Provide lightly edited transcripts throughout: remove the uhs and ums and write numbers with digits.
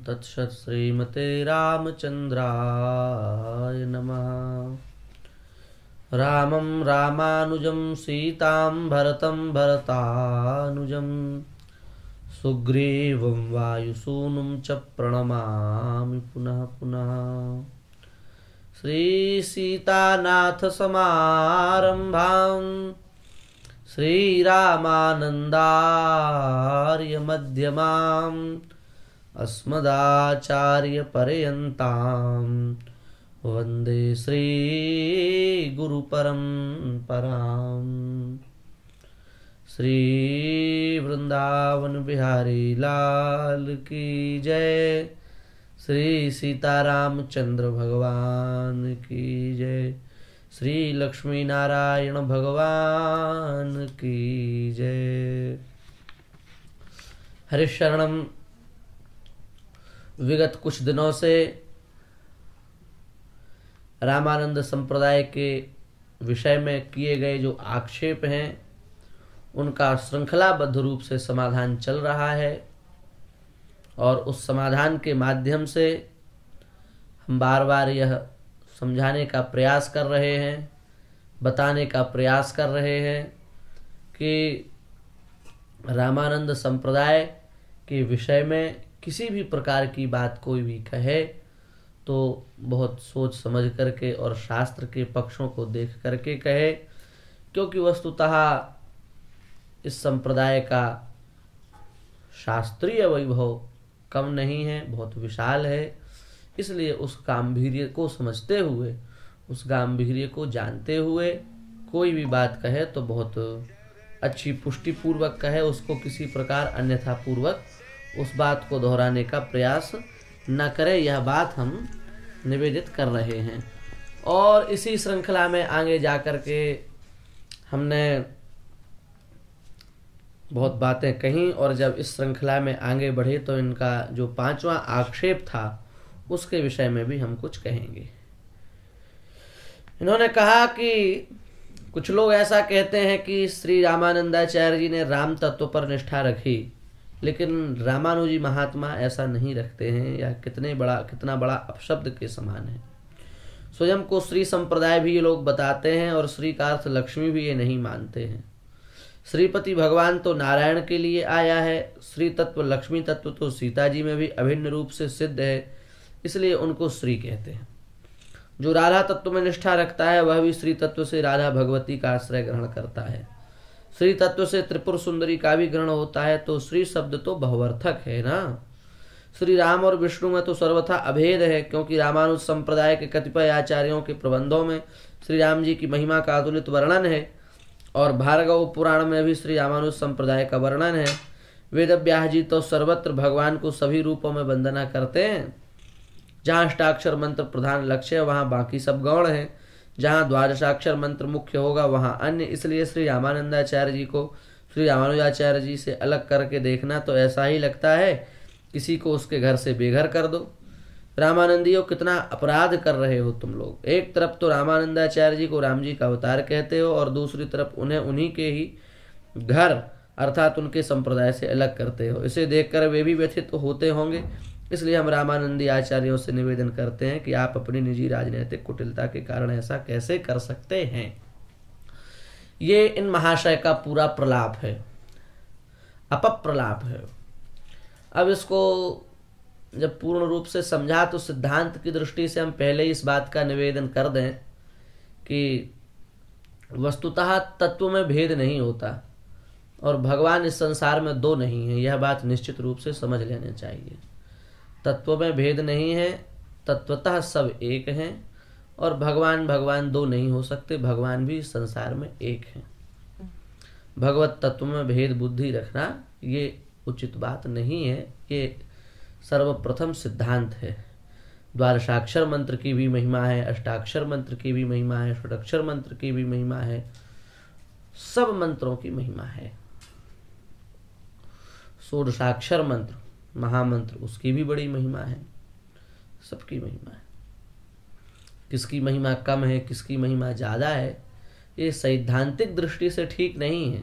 तत्सत् श्रीमते रामचन्द्राय नमः। रामं रामानुजं सीतां भरतं भरतानुजं सुग्रीवं वायुसूनुं च प्रणमामि पुनः पुनः। श्रीसीतानाथसमारम्भां श्रीरामानन्दार्यमध्यमाम् अस्मदाचार्यपर्यन्तां वन्दे श्रीगुरुपरम्पराम्। श्री वृंदावन बिहारी लाल की जय। श्री सीतारामचंद्र भगवान की जय। श्री लक्ष्मी नारायण भगवान की जय। हरिशरणम। विगत कुछ दिनों से रामानंद संप्रदाय के विषय में किए गए जो आक्षेप हैं उनका श्रृंखलाबद्ध रूप से समाधान चल रहा है और उस समाधान के माध्यम से हम बार बार यह समझाने का प्रयास कर रहे हैं, बताने का प्रयास कर रहे हैं कि रामानंद संप्रदाय के विषय में किसी भी प्रकार की बात कोई भी कहे तो बहुत सोच समझ करके और शास्त्र के पक्षों को देख करके कहे, क्योंकि वस्तुतः इस संप्रदाय का शास्त्रीय वैभव कम नहीं है, बहुत विशाल है। इसलिए उस गांभीर्य को समझते हुए, उस गांभीर्य को जानते हुए कोई भी बात कहे तो बहुत अच्छी पुष्टि पूर्वक कहे, उसको किसी प्रकार अन्यथा पूर्वक उस बात को दोहराने का प्रयास न करे। यह बात हम निवेदित कर रहे हैं और इसी श्रृंखला में आगे जाकर के हमने बहुत बातें कहीं और जब इस श्रृंखला में आगे बढ़े तो इनका जो 5वां आक्षेप था उसके विषय में भी हम कुछ कहेंगे। इन्होंने कहा कि कुछ लोग ऐसा कहते हैं कि श्री रामानंदाचार्य जी ने राम तत्व पर निष्ठा रखी, लेकिन रामानुजी महात्मा ऐसा नहीं रखते हैं। यह कितना बड़ा अपशब्द के समान है। स्वयं को श्री संप्रदाय भी ये लोग बताते हैं और श्री का अर्थ लक्ष्मी भी ये नहीं मानते हैं। श्रीपति भगवान तो नारायण के लिए आया है, श्री तत्व लक्ष्मी तत्व तो सीता जी में भी अभिन्न रूप से सिद्ध है, इसलिए उनको श्री कहते हैं। जो राधा तत्व में निष्ठा रखता है वह भी श्री तत्व से राधा भगवती का आश्रय ग्रहण करता है। श्री तत्व से त्रिपुर सुंदरी का भी ग्रहण होता है, तो श्री शब्द तो बहुअर्थक है ना। श्री राम और विष्णु में तो सर्वथा अभेद है, क्योंकि रामानुज संप्रदाय के कतिपय आचार्यों के प्रबंधों में श्री राम जी की महिमा का अतुलित वर्णन है और भार्गव पुराण में भी श्री रामानुज संप्रदाय का वर्णन है। वेदव्यास जी तो सर्वत्र भगवान को सभी रूपों में वंदना करते हैं। जहाँ अष्टाक्षर मंत्र प्रधान लक्ष्य है वहाँ बाकी सब गौण है, जहाँ द्वादशाक्षर मंत्र मुख्य होगा वहाँ अन्य। इसलिए श्री रामानंदाचार्य जी को श्री रामानुजाचार्य जी से अलग करके देखना तो ऐसा ही लगता है किसी को उसके घर से बेघर कर दो। रामानंदियों कितना अपराध कर रहे हो तुम लोग। एक तरफ तो रामानंदाचार्य जी को राम जी का अवतार कहते हो और दूसरी तरफ उन्हें उन्हीं के ही घर अर्थात उनके संप्रदाय से अलग करते हो। इसे देखकर वे भी व्यथित होते होंगे। इसलिए हम रामानंदी आचार्यों से निवेदन करते हैं कि आप अपनी निजी राजनीतिक कुटिलता के कारण ऐसा कैसे कर सकते हैं। ये इन महाशय का पूरा प्रलाप है, अपप्रलाप है। अब इसको जब पूर्ण रूप से समझा तो सिद्धांत की दृष्टि से हम पहले इस बात का निवेदन कर दें कि वस्तुतः तत्व में भेद नहीं होता और भगवान इस संसार में दो नहीं है। यह बात निश्चित रूप से समझ लेनी चाहिए। तत्व में भेद नहीं है, तत्वतः सब एक हैं और भगवान दो नहीं हो सकते। भगवान भी इस संसार में एक हैं। भगवत तत्व में भेद बुद्धि रखना ये उचित बात नहीं है। ये सर्वप्रथम सिद्धांत है। द्वादशाक्षर मंत्र की भी महिमा है, अष्टाक्षर मंत्र की भी महिमा है, षोडक्षर मंत्र की भी महिमा है, सब मंत्रों की महिमा है। षोडशाक्षर मंत्र महामंत्र उसकी भी बड़ी महिमा है, सबकी महिमा है। किसकी महिमा कम है, किसकी महिमा ज्यादा है, ये सैद्धांतिक दृष्टि से ठीक नहीं है।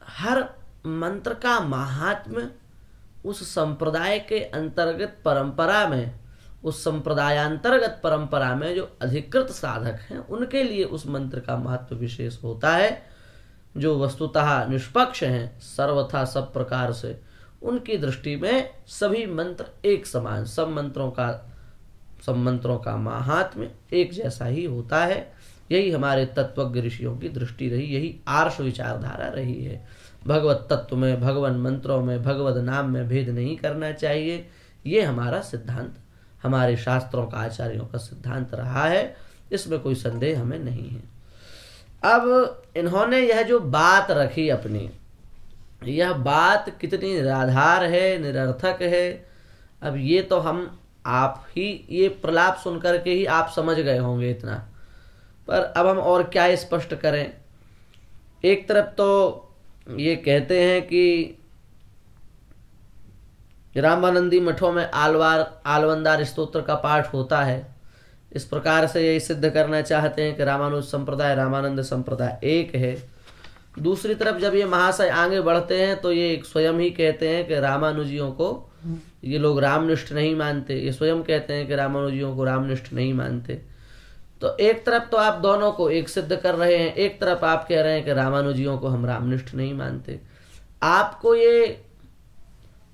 हर मंत्र का महात्म्य उस संप्रदाय के अंतर्गत परंपरा में, उस संप्रदायांतर्गत परंपरा में जो अधिकृत साधक हैं उनके लिए उस मंत्र का महत्व विशेष होता है। जो वस्तुतः निष्पक्ष हैं सर्वथा सब प्रकार से, उनकी दृष्टि में सभी मंत्र एक समान, सब मंत्रों का महात्म्य एक जैसा ही होता है। यही हमारे तत्वज्ञ ऋषियों की दृष्टि रही, यही आर्ष विचारधारा रही है। भगवत तत्व में, भगवान मंत्रों में, भगवत नाम में भेद नहीं करना चाहिए, ये हमारा सिद्धांत, हमारे शास्त्रों का, आचार्यों का सिद्धांत रहा है, इसमें कोई संदेह हमें नहीं है। अब इन्होंने यह जो बात रखी अपनी, यह बात कितनी निराधार है, निरर्थक है, अब ये तो हम आप ही ये प्रलाप सुन करके ही आप समझ गए होंगे इतना, पर अब हम और क्या स्पष्ट करें। एक तरफ तो ये कहते हैं कि रामानंदी मठों में आलवंदार स्तोत्र का पाठ होता है, इस प्रकार से यही सिद्ध करना चाहते हैं कि रामानुज संप्रदाय, रामानंद संप्रदाय एक है। दूसरी तरफ जब ये महाशय आगे बढ़ते हैं तो ये स्वयं ही कहते हैं कि रामानुजियों को ये लोग रामनिष्ठ नहीं मानते, ये स्वयं कहते हैं कि रामानुजियों को रामनिष्ठ नहीं मानते। तो एक तरफ तो आप दोनों को एक सिद्ध कर रहे हैं, एक तरफ आप कह रहे हैं कि रामानुजियों को हम रामनिष्ठ नहीं मानते। आपको ये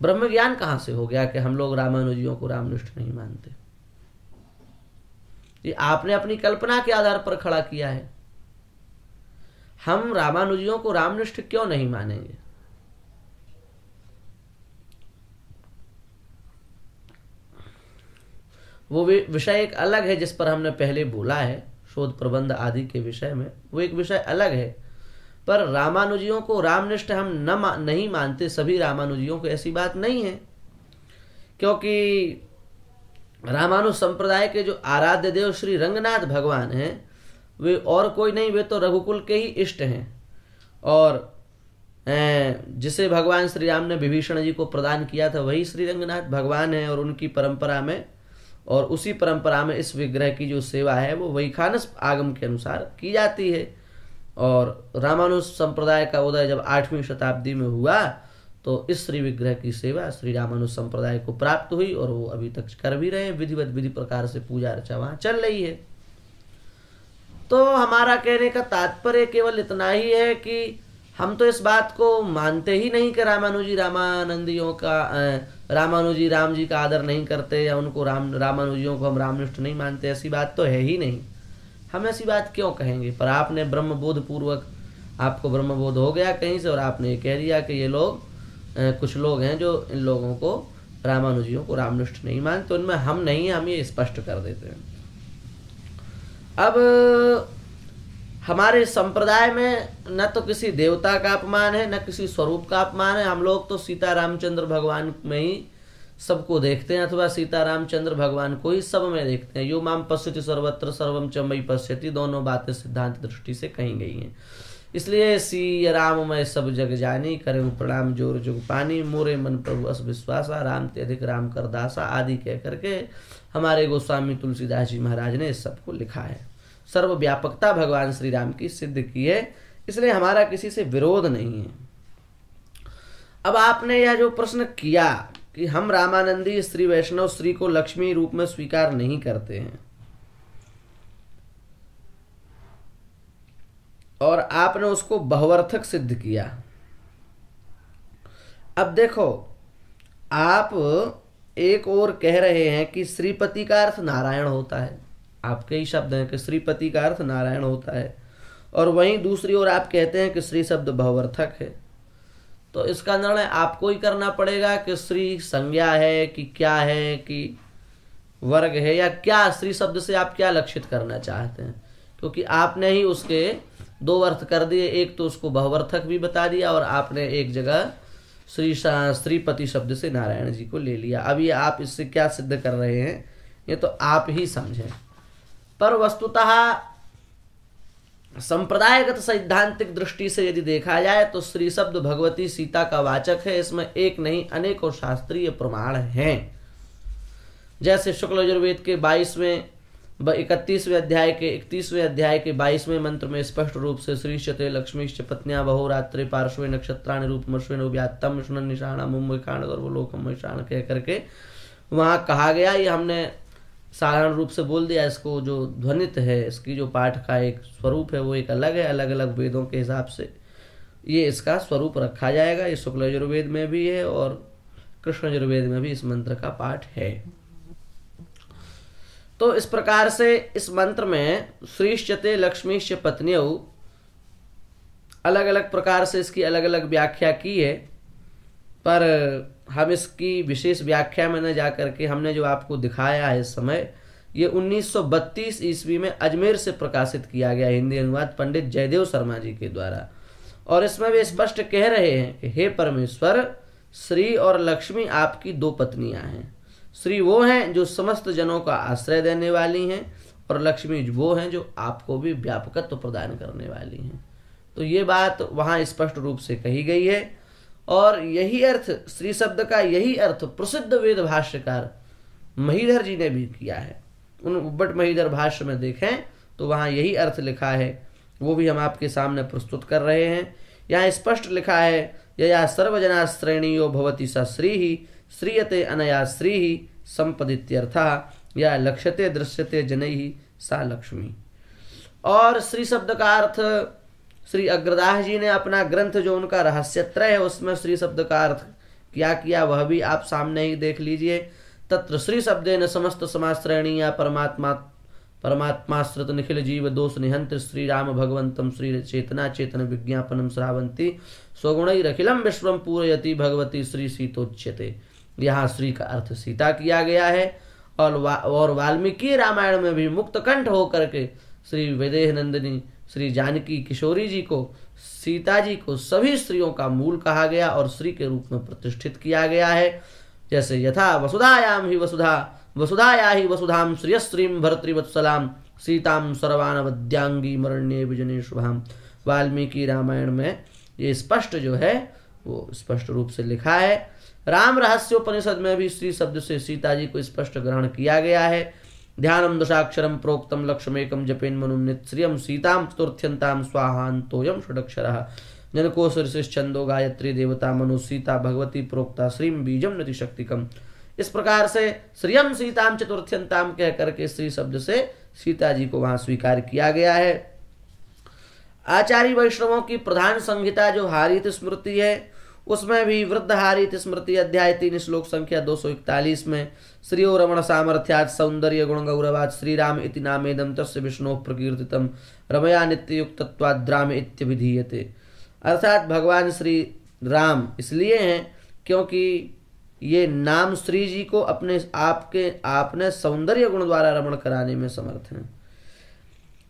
ब्रह्म ज्ञान कहाँ से हो गया कि हम लोग रामानुजियों को रामनिष्ठ नहीं मानते? ये आपने अपनी कल्पना के आधार पर खड़ा किया है। हम रामानुजियों को रामनिष्ठ क्यों नहीं मानेंगे? वो विषय एक अलग है जिस पर हमने पहले बोला है, शोध प्रबंध आदि के विषय में, वो एक विषय अलग है। पर रामानुजियों को रामनिष्ठ हम नहीं मानते सभी रामानुजियों को, ऐसी बात नहीं है। क्योंकि रामानुज संप्रदाय के जो आराध्य देव श्री रंगनाथ भगवान हैं, वे और कोई नहीं, वे तो रघुकुल के ही इष्ट हैं। और जिसे भगवान श्री राम ने विभीषण जी को प्रदान किया था वही श्री रंगनाथ भगवान है। और उनकी परंपरा में, और उसी परंपरा में इस विग्रह की जो सेवा है वो वैखानस आगम के अनुसार की जाती है। और रामानुज संप्रदाय का उदय जब 8वीं शताब्दी में हुआ तो इस श्री विग्रह की सेवा श्री रामानुज संप्रदाय को प्राप्त हुई, और वो अभी तक कर भी रहे हैं, विधि प्रकार से पूजा अर्चा वहां चल रही है। तो हमारा कहने का तात्पर्य केवल इतना ही है कि हम तो इस बात को मानते ही नहीं कि रामानुजी रामानंदियों का रामानुजी राम जी का आदर नहीं करते, या उनको रामानुजियों को हम रामनिष्ठ नहीं मानते, ऐसी बात तो है ही नहीं। हम ऐसी बात क्यों कहेंगे? पर आपने ब्रह्मबोध पूर्वक, आपको ब्रह्मबोध हो गया कहीं से, और आपने ये कह दिया कि ये लोग कुछ लोग हैं जो इन लोगों को, रामानुजियों को रामनिष्ठ नहीं मानते। तो उनमें हम नहीं, हम ये स्पष्ट कर देते हैं। अब हमारे संप्रदाय में न तो किसी देवता का अपमान है, न किसी स्वरूप का अपमान है। हम लोग तो सीता रामचंद्र भगवान में ही सबको देखते हैं, अथवा सीता रामचंद्र भगवान को ही सब में देखते हैं। यो माम पश्यति सर्वत्र सर्वम च मयि पश्यति, दोनों बातें सिद्धांत दृष्टि से कही गई हैं। इसलिए सी राम मैं सब जग जानी, करें प्रणाम जोर जुग पानी, मोरे मन प्रभु अस विश्वासा, राम ते अधिक राम कर दासा आदि कह करके हमारे गोस्वामी तुलसीदास जी महाराज ने इस सबको लिखा है। सर्वव्यापकता भगवान श्री राम की सिद्ध की है, इसलिए हमारा किसी से विरोध नहीं है। अब आपने यह जो प्रश्न किया कि हम रामानंदी श्री वैष्णव श्री को लक्ष्मी रूप में स्वीकार नहीं करते हैं, और आपने उसको बहुअर्थक सिद्ध किया। अब देखो, आप एक और कह रहे हैं कि श्रीपति का अर्थ नारायण होता है, आपके ही शब्द हैं कि श्रीपति का अर्थ नारायण होता है, और वहीं दूसरी ओर आप कहते हैं कि श्री शब्द बहुअर्थक है। तो इसका निर्णय आपको ही करना पड़ेगा कि श्री संज्ञा है कि क्या है, कि वर्ग है, या क्या श्री शब्द से आप क्या लक्षित करना चाहते हैं। क्योंकि आपने ही उसके दो अर्थ कर दिए, एक तो उसको बहुअर्थक भी बता दिया, और आपने एक जगह श्रीपति शब्द से नारायण जी को ले लिया। अब ये आप इससे क्या सिद्ध कर रहे हैं, ये तो आप ही समझें। पर वस्तुतः संप्रदायगत सैद्धांतिक दृष्टि से यदि देखा जाए तो श्री शब्द भगवती सीता का वाचक है। इसमें एक नहीं अनेकों शास्त्रीय प्रमाण हैं। जैसे शुक्ल यजुर्वेद के 22वें 31वें अध्याय के 31वें अध्याय के 22वें मंत्र में स्पष्ट रूप से श्रीश्चते लक्ष्मीश्च पत्न्या बहो रात्रे पार्श्वे नक्षत्राणि रूपमश्विनो व्यात्तम शुनन निशाणा मुंबई कांड सर्वलोकम मैशाण कह करके वहां कहा गया। ये हमने साधारण रूप से बोल दिया। इसको जो ध्वनित है, इसकी जो पाठ का एक स्वरूप है वो एक अलग है, अलग अलग वेदों के हिसाब से ये इसका स्वरूप रखा जाएगा। ये शुक्ल यजुर्वेद में भी है और कृष्ण यजुर्वेद में भी इस मंत्र का पाठ है। तो इस प्रकार से इस मंत्र में श्रीश्चते लक्ष्मीश्च पत्न्यौ अलग अलग प्रकार से इसकी अलग अलग व्याख्या की है, पर हम इसकी विशेष व्याख्या में न जाकर के हमने जो आपको दिखाया है इस समय, ये 1932 ईस्वी में अजमेर से प्रकाशित किया गया हिंदी अनुवाद पंडित जयदेव शर्मा जी के द्वारा। और इसमें वे स्पष्ट कह रहे हैं कि हे परमेश्वर, श्री और लक्ष्मी आपकी दो पत्नियां हैं। श्री वो हैं जो समस्त जनों का आश्रय देने वाली हैं और लक्ष्मी वो हैं जो आपको भी व्यापकत्व प्रदान करने वाली हैं। तो ये बात वहाँ स्पष्ट रूप से कही गई है और यही अर्थ, श्री शब्द का यही अर्थ प्रसिद्ध वेद भाष्यकार महीधर जी ने भी किया है। उन उब्बट महीधर भाष्य में देखें तो वहाँ यही अर्थ लिखा है, वो भी हम आपके सामने प्रस्तुत कर रहे हैं। यहाँ स्पष्ट लिखा है, यया सर्वजना श्रेणियो भवति सा श्री ही श्रीयते अनया श्री ही संपदित्यर्थः या लक्ष्यते दृश्यते जनैहि सा लक्ष्मी। और श्री शब्द का अर्थ श्री अग्रदास जी ने अपना ग्रंथ जो उनका रहस्यत्रय है उसमें श्री शब्द का अर्थ क्या किया वह भी आप सामने ही देख लीजिए। तत्र श्री शब्देन समस्त समाश्रेणीया परमात्माश्रित निखिल जीव दोष निहंत्र श्री राम भगवंतम श्री चेतना चेतन विज्ञापनम श्रावंती स्वगुणैरखिलम विश्वम पूरयति भगवती श्री सीतोच्यते। यहाँ श्री का अर्थ सीता किया गया है। और वाल्मीकि रामायण में भी मुक्त कंठ होकर के श्री वैदेह नंदिनी श्री जानकी किशोरी जी को, सीता जी को सभी स्त्रियों का मूल कहा गया और श्री के रूप में प्रतिष्ठित किया गया है। जैसे यथा वसुधायाम ही वसुधा वसुधाया ही वसुधाम श्रियश्रीम भर्तृवत्सलाम सीताम सर्वानवद्यांगी मरण्ये विजने शुभाम। वाल्मीकि रामायण में ये स्पष्ट जो है वो स्पष्ट रूप से लिखा है। राम रहस्योपनिषद में भी श्री शब्द से सीता जी को स्पष्ट ग्रहण किया गया है। ध्यानम दशाक्षरम प्रोक्तम लक्ष्मेकम जपेन मनुन्नित श्रियम सीताम चतुर्थ्यंताम स्वाहान्तोयम षडक्षरः जनको शीर्षिश्छंदो गायत्री देवता मनु सीता भगवती प्रोक्ता श्रीम बीजम नति शक्तिकम। इस प्रकार से श्रियम सीताम चतुर्थ्यंताम कह करके श्री शब्द से सीता जी को वहां स्वीकार किया गया है। आचार्य वैष्णवों की प्रधान संहिता जो हारित स्मृति है उसमें भी वृद्ध हारित स्मृति अध्याय 3 श्लोक संख्या 241 में श्रियो रमण सामर्थ्यात् सौंदर्य गुण गौरवात् श्रीराम इति नामेदम तस्य विष्णु प्रकीर्तितम रमया नित्ययुक्तत्वाद्राम इत्यभिधीयते। अर्थात भगवान श्री राम इसलिए हैं क्योंकि ये नाम श्री जी को आपने सौंदर्य गुण द्वारा रमण कराने में समर्थ हैं।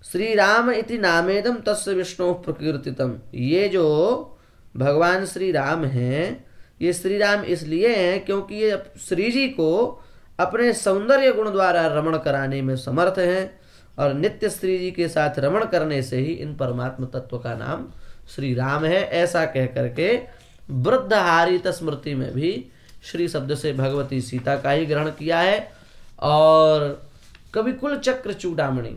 श्री राम इति नामेदम तस्य विष्णु प्रकीर्तितम, ये जो भगवान श्री राम हैं ये श्री राम इसलिए हैं क्योंकि ये श्री जी को अपने सौंदर्य गुण द्वारा रमण कराने में समर्थ हैं और नित्य श्री जी के साथ रमण करने से ही इन परमात्म तत्व का नाम श्री राम है। ऐसा कह करके वृद्ध हारित स्मृति में भी श्री शब्द से भगवती सीता का ही ग्रहण किया है। और कवि कुल चक्र चूड़ामणि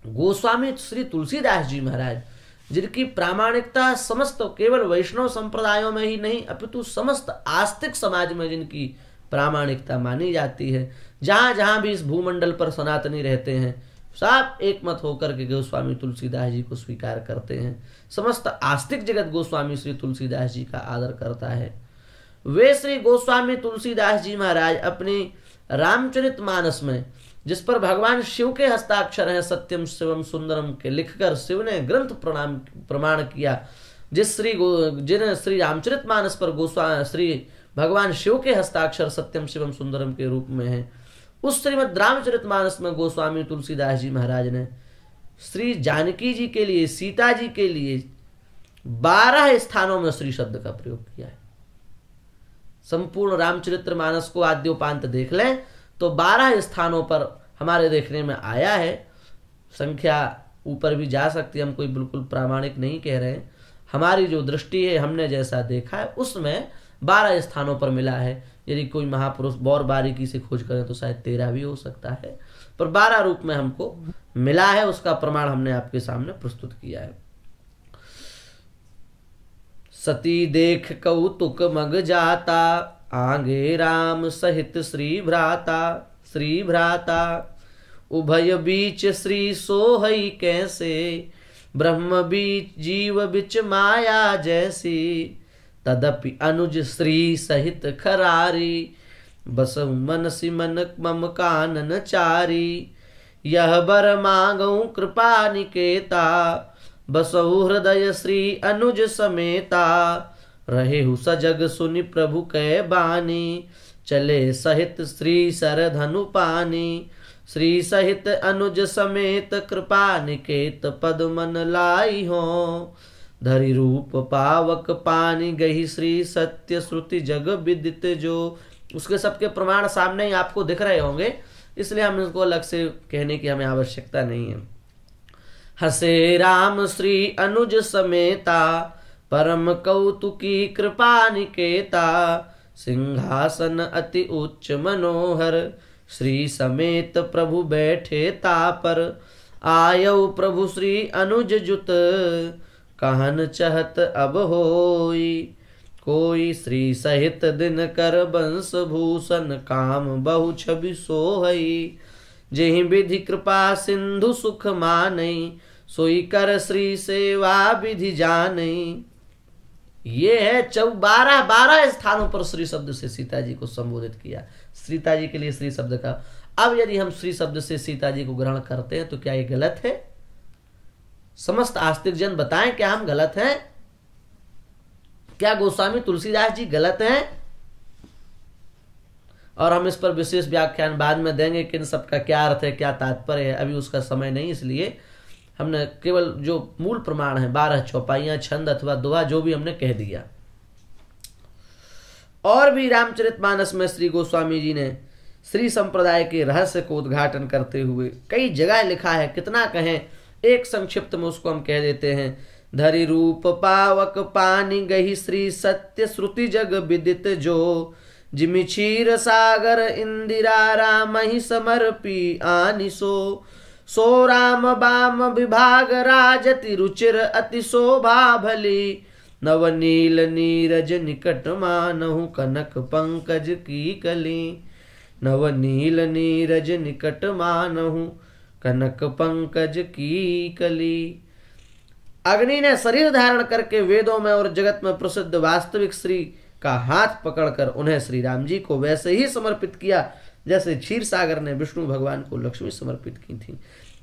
गोस्वामी श्री तुलसीदास जी महाराज, जिनकी प्रामाणिकता समस्त केवल वैष्णव संप्रदायों में ही नहीं अपितु समस्त आस्तिक समाज में जिनकी प्रामाणिकता मानी जाती है, जहां जहां भी इस भूमंडल पर सनातनी रहते हैं सब एक मत होकर के गोस्वामी तुलसीदास जी को स्वीकार करते हैं। समस्त आस्तिक जगत गोस्वामी श्री तुलसीदास जी का आदर करता है। वे श्री गोस्वामी तुलसीदास जी महाराज अपनी रामचरितमानस में, जिस पर भगवान शिव के हस्ताक्षर हैं सत्यम शिवम सुंदरम के, लिखकर शिव ने ग्रंथ प्रमाण किया, जिन श्री रामचरितमानस पर श्री भगवान शिव के हस्ताक्षर सत्यम शिवम सुंदरम के रूप में है, उस श्रीमद् रामचरितमानस में गोस्वामी तुलसीदास जी महाराज ने श्री जानकी जी के लिए, सीता जी के लिए 12 स्थानों में श्री शब्द का प्रयोग किया है। संपूर्ण रामचरितमानस को आद्योपांत देख लें तो 12 स्थानों पर हमारे देखने में आया है। संख्या ऊपर भी जा सकती है, हम कोई बिल्कुल प्रामाणिक नहीं कह रहे हैं। हमारी जो दृष्टि है, हमने जैसा देखा है उसमें 12 स्थानों पर मिला है। यदि कोई महापुरुष और बारीकी से खोज करें तो शायद 13 भी हो सकता है, पर 12 रूप में हमको मिला है, उसका प्रमाण हमने आपके सामने प्रस्तुत किया है। सती देख कौतुक मग जाता, आगे राम सहित श्री भ्राता। उभय बीच श्री सोहई कैसे, ब्रह्म बीच जीव बिच माया जैसी। तदपि अनुज श्री सहित खरारी, बसहु मन सिमन मम कानन चारी। यह बर मांगऊ कृपा निकेता, बसहु हृदय श्री अनुज समेता। रहेहु सजग सुनि प्रभु कै बानी, चले सहित श्री सरधनु पानी। श्री सहित अनुज समेत कृपा निकेत, पद मन लाई हो। धरि रूप पावक पानी, गही श्री सत्य श्रुति जग विदित जो। उसके सबके प्रमाण सामने ही आपको दिख रहे होंगे, इसलिए हम इसको अलग से कहने की हमें आवश्यकता नहीं है। हसे राम श्री अनुज समेता, परम कौतुकी कृपा निकेता। सिंहासन अति उच्च मनोहर, श्री समेत प्रभु बैठे तापर। आयौ प्रभु श्री अनुज जुत, कहन चहत अब होई। कोई श्री सहित दिन कर बंस भूषण, काम बहु छवि सोहई। जेहि विधि कृपा सिंधु सुख मानई, सोई कर श्री सेवा विधि जानई। ये है 12 स्थानों पर श्री शब्द से सीता जी को संबोधित किया, सीता जी के लिए श्री शब्द का। अब यदि हम श्री शब्द से सीता जी को ग्रहण करते हैं तो क्या ये गलत है? समस्त आस्तिक जन बताएं, क्या हम गलत हैं? क्या गोस्वामी तुलसीदास जी गलत हैं? और हम इस पर विशेष व्याख्यान बाद में देंगे कि इन सबका क्या अर्थ है, क्या तात्पर्य है। अभी उसका समय नहीं, इसलिए हमने केवल जो मूल प्रमाण है 12 चौपाइयां, छंद अथवा दोहा, जो भी हमने कह दिया। और भी रामचरितमानस में श्री गोस्वामी जी ने श्री संप्रदाय के रहस्य को उद्घाटन करते हुए कई जगह लिखा है। कितना कहें, एक संक्षिप्त में उसको हम कह देते हैं। धरि रूप पावक पानी, गही श्री सत्य श्रुति जग विदित जो। जिमि क्षीर सागर इंदिरा, राम ही समर्पी आनिसो। सो राम बाम विभाग, राजति रुचिर अति शोभा भली। नवनील नीरज निकट मानहु, कनक पंकज की कली। नवनील नीरज निकट मानहु, कनक पंकज की कली। अग्नि ने शरीर धारण करके वेदों में और जगत में प्रसिद्ध वास्तविक श्री का हाथ पकड़कर उन्हें श्री राम जी को वैसे ही समर्पित किया जैसे क्षीर सागर ने विष्णु भगवान को लक्ष्मी समर्पित की थी।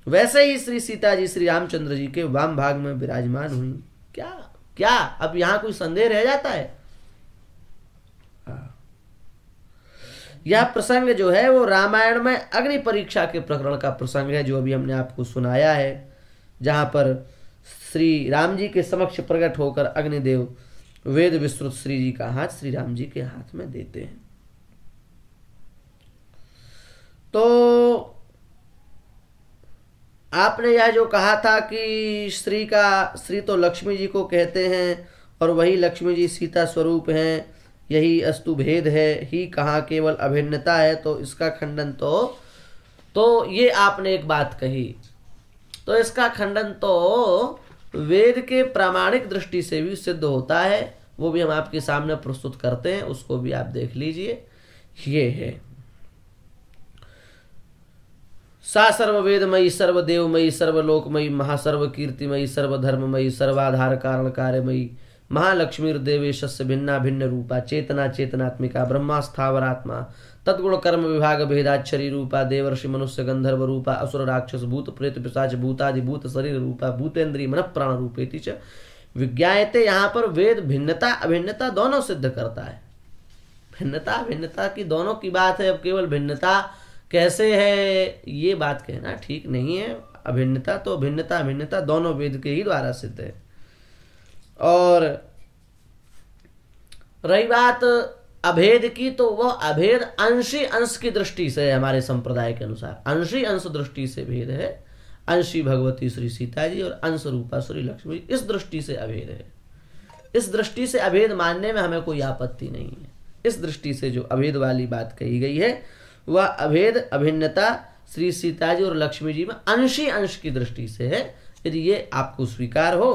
वैसे ही श्री सीता जी श्री रामचंद्र जी के वाम भाग में विराजमान हुई। क्या क्या अब यहां कोई संदेह रह जाता है? यह प्रसंग जो है वो रामायण में अग्नि परीक्षा के प्रकरण का प्रसंग है, जो अभी हमने आपको सुनाया है, जहां पर श्री राम जी के समक्ष प्रकट होकर अग्निदेव वेद विस्तृत श्री जी का हाथ श्री राम जी के हाथ में देते हैं। तो आपने यह जो कहा था कि श्री तो लक्ष्मी जी को कहते हैं और वही लक्ष्मी जी सीता स्वरूप हैं, यही अस्तु भेद है ही, कहाँ केवल अभिन्नता है, तो इसका खंडन तो ये आपने एक बात कही, तो इसका खंडन तो वेद के प्रामाणिक दृष्टि से भी सिद्ध होता है। वो भी हम आपके सामने प्रस्तुत करते हैं, उसको भी आप देख लीजिए। ये है सा सर्ववेदमयी सर्वदेवमयी सर्वलोकमयी महासर्व कीर्तिमयी सर्वधर्ममयी सर्वाधार कारण कार्यमयी महालक्ष्मीर्देवेशस्य भिन्ना भिन्न रूपा चेतना चेतनात्मिका ब्रह्मा स्थावरात्मा तद्गुण कर्म विभाग भेदाक्षरी रूपा देवर्षि मनुष्य गंधर्व रूपा असुर राक्षस भूत प्रेत पिशाच भूतादि भूत शरीर रूपा भूतेन्द्रिय मन प्राण रूपेति च विज्ञायते। यहाँ पर वेद भिन्नता अभिन्नता दोनों सिद्ध करता है। भिन्नता अभिन्नता की दोनों की बात है। अब केवल भिन्नता कैसे है ये बात कहना ठीक नहीं है। अभिन्नता तो भिन्नता अभिन्नता दोनों वेद के ही द्वारा सिद्ध है। और रही बात अभेद की, तो वह अभेद अंशी अंश की दृष्टि से है। हमारे संप्रदाय के अनुसार अंशी अंश दृष्टि से भेद है। अंशी भगवती श्री सीता जी और अंश रूपा श्री लक्ष्मी, इस दृष्टि से अभेद है। इस दृष्टि से अभेद मानने में हमें कोई आपत्ति नहीं है। इस दृष्टि से जो अभेद वाली बात कही गई है वह अभेद अभिन्नता श्री सीता जी और लक्ष्मी जी में अंशी अंश की दृष्टि से है। यदि ये आपको स्वीकार हो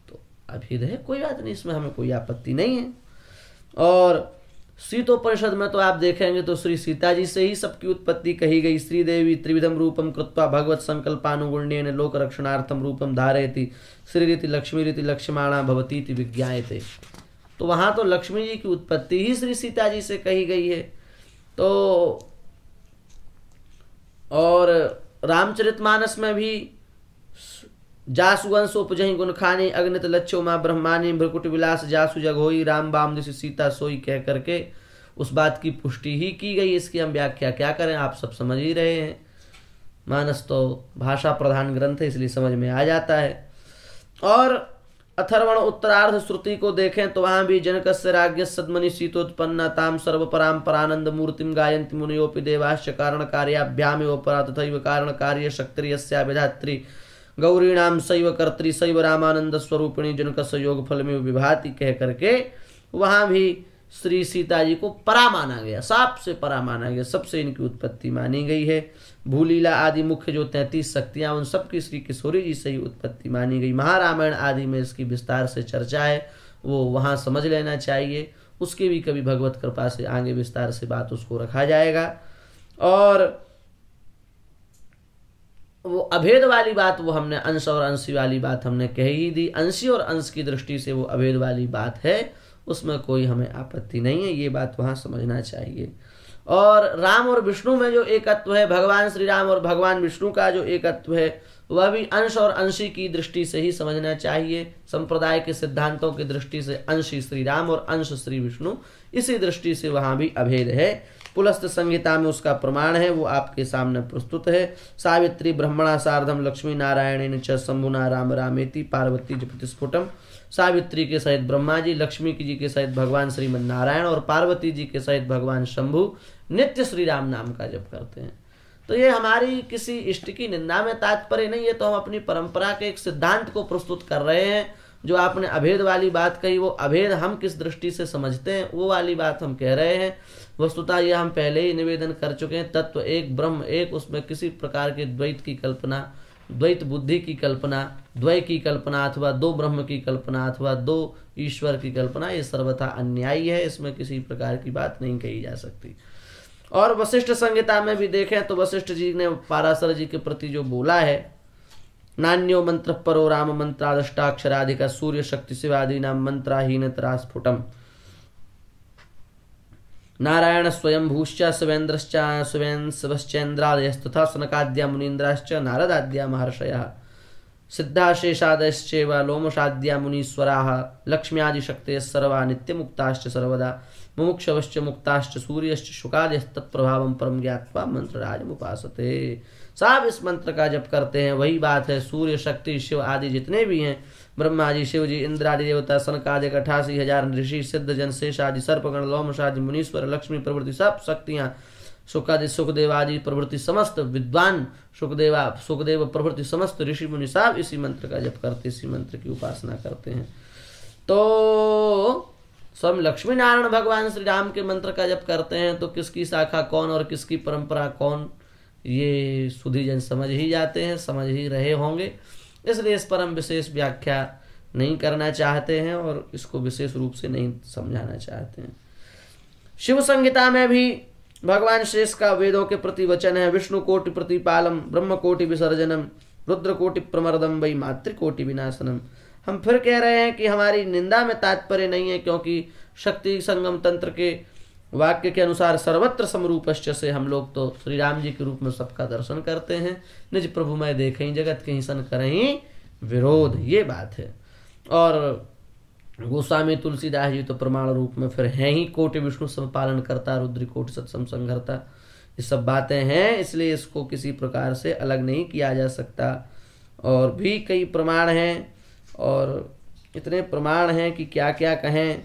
तो अभेद है, कोई बात नहीं, इसमें हमें कोई आपत्ति नहीं है। और सीतोपनिषद में तो आप देखेंगे तो श्री सीता जी से ही सबकी उत्पत्ति कही गई। श्रीदेवी त्रिविधम रूपम कृत्वा भगवत संकल्पानुगुण्येन लोक रक्षणार्थम रूपम धारयति श्रीरीति लक्ष्मीरीति लक्ष्यमाणा भवतीति विज्ञायते। तो वहां तो लक्ष्मी जी की उत्पत्ति ही श्री सीता जी से कही गई है। तो और रामचरितमानस में भी जासु वंश उपजहि गुण खानी अग्नित लच्छो माँ ब्रह्मानी भ्रकुट विलास जासु जगोई राम बाम दिशि सीता सोई कह करके उस बात की पुष्टि ही की गई। इसकी हम व्याख्या क्या करें, आप सब समझ ही रहे हैं। मानस तो भाषा प्रधान ग्रंथ है, इसलिए समझ में आ जाता है। और अथर्वण उत्तरार्ध श्रुति को देखें तो वहां भी जनकस्य राज्ञ सद्मनि शीतोत्पन्ना ताम सर्वपराम परानंद मूर्तिम गायन्ति मुनियोपि देवाश्च कारण कार्याभ्यामेव परा तथैव कारण कार्य शक्तिर्यस्या विधात्री गौरीणाम शैव कर्त्री शैव रामानंद स्वरूपिणी जनकस्य योग फल में विभाति कह करके वहां भी श्री सीता जी को परा माना गया, सबसे परा माना गया, सबसे इनकी उत्पत्ति मानी गई है। भूलीला आदि मुख्य जो 33 शक्तियां उन सबकी श्री किशोरी जी से ही उत्पत्ति मानी गई। महारामायण आदि में इसकी विस्तार से चर्चा है, वो वहां समझ लेना चाहिए। उसकी भी कभी भगवत कृपा से आगे विस्तार से बात उसको रखा जाएगा। और वो अभेद वाली बात वो हमने अंश और अंशी वाली बात हमने कह ही दी। अंशी और अंश की दृष्टि से वो अभेद वाली बात है, उसमें कोई हमें आपत्ति नहीं है, ये बात वहां समझना चाहिए। और राम और विष्णु में जो एकत्व है, भगवान श्री राम और भगवान विष्णु का जो एकत्व है, वह भी अंश और अंशी की दृष्टि से ही समझना चाहिए। संप्रदाय के सिद्धांतों की दृष्टि से अंशी श्री राम और अंश श्री विष्णु, इसी दृष्टि से वहां भी अभेद है। पुलस्त संहिता में उसका प्रमाण है, वो आपके सामने प्रस्तुत है। सावित्री ब्रह्मणा सार्धम लक्ष्मी नारायणेन च शंभुना राम रामेति पार्वती जपति स्फुटम। सावित्री के सहित ब्रह्मा जी, लक्ष्मी जी के सहित भगवान श्रीमन नारायण और पार्वती जी के सहित भगवान शंभु नित्य श्री राम नाम का जप करते हैं। तो ये हमारी किसी इष्ट की निंदा में तात्पर्य नहीं है, तो हम अपनी परंपरा के एक सिद्धांत को प्रस्तुत कर रहे हैं। जो आपने अभेद वाली बात कही, वो अभेद हम किस दृष्टि से समझते हैं वो वाली बात हम कह रहे हैं। वस्तुतः यह हम पहले ही निवेदन कर चुके हैं। तत्व एक, ब्रह्म एक, उसमें किसी प्रकार के द्वैत की कल्पना, द्वैत बुद्धि की कल्पना, द्वय की कल्पना अथवा दो ब्रह्म की कल्पना अथवा दो ईश्वर की कल्पना, ये सर्वथा अन्यायी है। इसमें किसी प्रकार की बात नहीं कही जा सकती। और वशिष्ठ संहिता में भी देखें तो वशिष्ठ जी ने पाराशर जी के प्रति जो बोला है, नान्यो मंत्र परो राम मंत्रादष्टाक्षराधिका सूर्य शक्ति शिवादि नाम मंत्राहीन त्रास्फुटम नारायण स्वयं भूश्च शिवेन्द्रश्च शिवश्चेन्द्रादयस्तथा सनकाद्या मुनीन्द्राश्च नारदाद्या महर्षयः सिद्धाशेषादश्चैव लोमशाद्या मुनीश्वराः लक्ष्म्यादिशक्तयः सर्वा नित्यमुक्ताश्च सर्वदा मुमुक्षवश्च मुक्ताश्च सूर्यश्च शुकादयस्तत्प्रभावं परम ज्ञात्वा मंत्रराजमुपासते। सब इस मंत्र का जप करते हैं। वही बात है, सूर्य शक्ति शिव आदि जितने भी हैं, ब्रह्मा जी, शिव जी, इंद्र आदि देवता, सनकादि 88,000 ऋषि, सिद्ध जन, शेष आदि, सर्पगण, लोमशादि, मुनीश्वर, लक्ष्मी प्रभृति सब शक्तियां, सुखादि सुखदेव आदि प्रभृति समस्त विद्वान, सुखदेव प्रभृति समस्त ऋषि मुनि सब इसी मंत्र का जप करते, इसी मंत्र की उपासना करते हैं। तो स्वयं लक्ष्मी नारायण भगवान श्री राम के मंत्र का जप करते हैं, तो किसकी शाखा कौन और किसकी परंपरा कौन, ये सुधी जन समझ ही जाते हैं, समझ ही रहे होंगे। इसलिए इस पर हम विशेष व्याख्या नहीं करना चाहते हैं और इसको विशेष रूप से नहीं समझाना चाहते हैं। शिव संहिता में भी भगवान शेष का वेदों के प्रति वचन है, विष्णु कोटि प्रतिपालम ब्रह्म कोटि विसर्जनम रुद्र कोटि प्रमर्दम वही मातृकोटि विनाशनम। हम फिर कह रहे हैं कि हमारी निंदा में तात्पर्य नहीं है, क्योंकि शक्ति संगम तंत्र के वाक्य के अनुसार सर्वत्र समरूपश्च से हम लोग तो श्री राम जी के रूप में सबका दर्शन करते हैं। निज प्रभु मैं देखें जगत के सन करें विरोध, ये बात है। और गोस्वामी तुलसीदास जी तो प्रमाण रूप में फिर हैं ही, कोटि विष्णु समपालन करता रुद्र कोटि सत्सम संघरता, ये सब बातें हैं। इसलिए इसको किसी प्रकार से अलग नहीं किया जा सकता। और भी कई प्रमाण हैं, और इतने प्रमाण हैं कि क्या क्या कहें।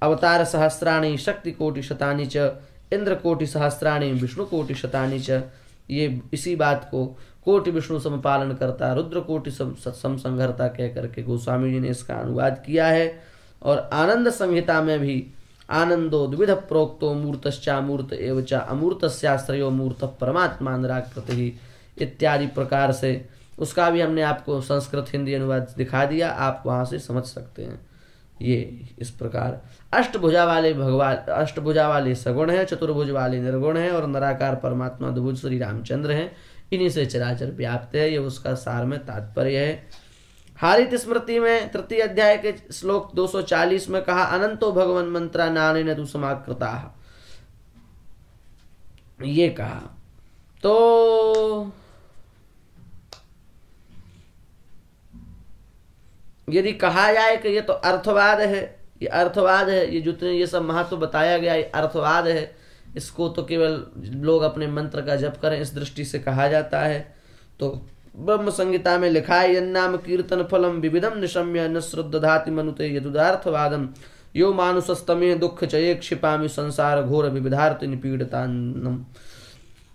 अवतार सहस्राणि शक्ति कोटि शतानि च इंद्र कोटि सहस्राणि विष्णु कोटि शतानि च, ये इसी बात को कोटि विष्णु समपालन करता रुद्र कोटि सम संघरता कह करके गोस्वामी जी ने इसका अनुवाद किया है। और आनंद संहिता में भी आनंदो द्विध प्रोक्तो मूर्तश्चामूर्त एव च अमूर्तस्याश्रयो मूर्त परमात्मा निराकृति इत्यादि प्रकार से उसका भी हमने आपको संस्कृत हिंदी अनुवाद दिखा दिया, आप वहाँ से समझ सकते हैं। ये इस प्रकार अष्टभुजा वाले भगवान, अष्टभुजा वाले सगुण है, चतुर्भुज वाले निर्गुण है और नराकार परमात्मा द्विभुज श्री रामचंद्र हैं। इन्हीं से चराचर व्याप्त है, ये उसका सार में तात्पर्य है। हारित स्मृति में तृतीय अध्याय के श्लोक 240 में कहा अनंतो भगवन मंत्रा नानेन तु समाकृता, ये कहा। तो यदि कहा जाए कि ये तो अर्थवाद है, ये अर्थवाद है, ये जितने ये सब महत्व बताया गया ये अर्थवाद है, इसको तो केवल लोग अपने मंत्र का जप करें, इस दृष्टि से कहा जाता है। तो ब्रह्म संहिता में लिखा है यन्नाम कीर्तन फलम विविधम निशम्य न श्रुद्धाति मनुते यदुदार्थवादम यो मानुषस्तमे दुख चये क्षिपामि संसार घोर विविधार्थ निपीड़तान्नम।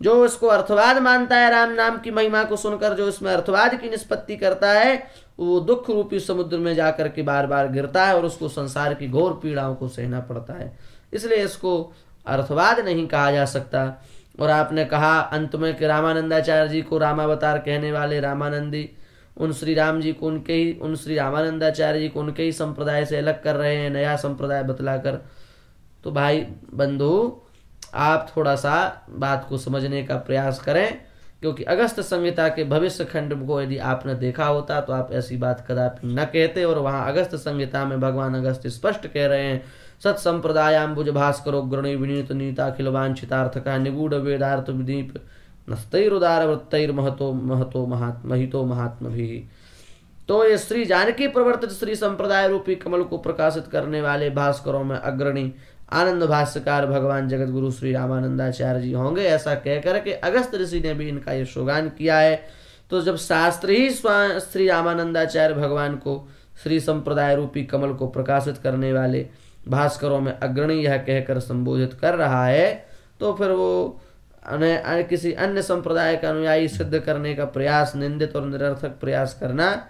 जो इसको अर्थवाद मानता है, राम नाम की महिमा को सुनकर जो इसमें अर्थवाद की निष्पत्ति करता है, वो दुख रूपी समुद्र में जाकर के बार बार गिरता है और उसको संसार की घोर पीड़ाओं को सहना पड़ता है। इसलिए इसको अर्थवाद नहीं कहा जा सकता। और आपने कहा अंत में कि रामानंदाचार्य जी को रामावतार कहने वाले रामानंदी उन श्री राम जी को उन श्री रामानंदाचार्य जी को उनके ही संप्रदाय से अलग कर रहे हैं, नया संप्रदाय बतलाकर। तो भाई बंधु, आप थोड़ा सा बात को समझने का प्रयास करें, क्योंकि अगस्त संहिता के भविष्य खंड को यदि आपने देखा होता तो आप ऐसी बात कदापि न कहते। और वहां अगस्त संहिता में भगवान अगस्त स्पष्ट कह रहे हैं सत संप्रदायाम्बुज भास्करो ग्रणी विनीत नीता अखिल वांछितार्थ का निगूढ़ वेदार्थ विदीप नस्तैरुदार वृत्तैर महतो महतो महितो महात्म भी। तो ये श्री जानकी प्रवर्तित श्री संप्रदाय रूपी कमल को प्रकाशित करने वाले भास्करों में अग्रणी आनंद भाष्यकार भगवान जगत गुरु श्री रामानंदाचार्य जी होंगे, ऐसा कह करके अगस्त ऋषि ने भी इनका यशोगान किया है। तो जब शास्त्र ही श्री रामानंदाचार्य भगवान को श्री संप्रदाय रूपी कमल को प्रकाशित करने वाले भास्करों में अग्रणी यह कहकर संबोधित कर रहा है, तो फिर वो किसी अन्य संप्रदाय का अनुयायी सिद्ध करने का प्रयास, निंदित और निरर्थक प्रयास करना,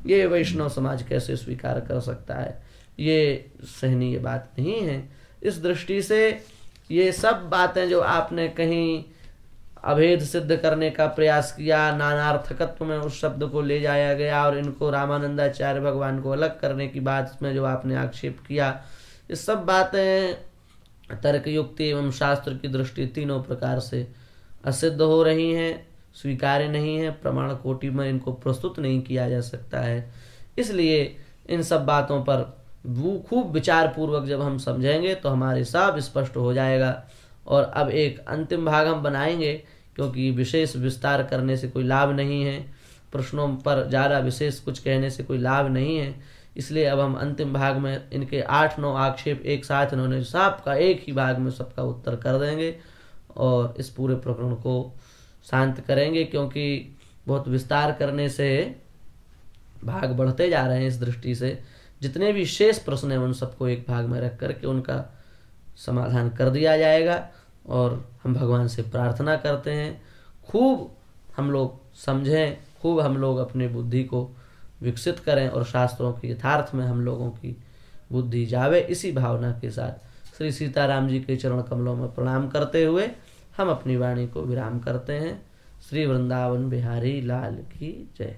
ये वैष्णव समाज कैसे स्वीकार कर सकता है? ये सहनीय बात नहीं है। इस दृष्टि से ये सब बातें जो आपने कहीं अभेद सिद्ध करने का प्रयास किया, नानार्थकत्व में उस शब्द को ले जाया गया और इनको रामानंदाचार्य भगवान को अलग करने की बात में जो आपने आक्षेप किया, ये सब बातें तर्क युक्ति एवं शास्त्र की दृष्टि तीनों प्रकार से असिद्ध हो रही हैं, स्वीकार्य नहीं है, प्रमाण कोटि में इनको प्रस्तुत नहीं किया जा सकता है। इसलिए इन सब बातों पर खूब विचार पूर्वक जब हम समझेंगे तो हमारे सब स्पष्ट हो जाएगा। और अब एक अंतिम भाग हम बनाएंगे, क्योंकि विशेष विस्तार करने से कोई लाभ नहीं है, प्रश्नों पर ज़्यादा विशेष कुछ कहने से कोई लाभ नहीं है। इसलिए अब हम अंतिम भाग में इनके 8-9 आक्षेप एक साथ इन्होंने सबका एक ही भाग में सबका उत्तर कर देंगे और इस पूरे प्रकरण को शांत करेंगे, क्योंकि बहुत विस्तार करने से भाग बढ़ते जा रहे हैं। इस दृष्टि से जितने भी शेष प्रश्न हैं उन सबको एक भाग में रख करके उनका समाधान कर दिया जाएगा। और हम भगवान से प्रार्थना करते हैं खूब हम लोग समझें, खूब हम लोग अपनी बुद्धि को विकसित करें और शास्त्रों के यथार्थ में हम लोगों की बुद्धि जावे। इसी भावना के साथ श्री सीताराम जी के चरण कमलों में प्रणाम करते हुए हम अपनी वाणी को विराम करते हैं। श्री वृंदावन बिहारी लाल की जय।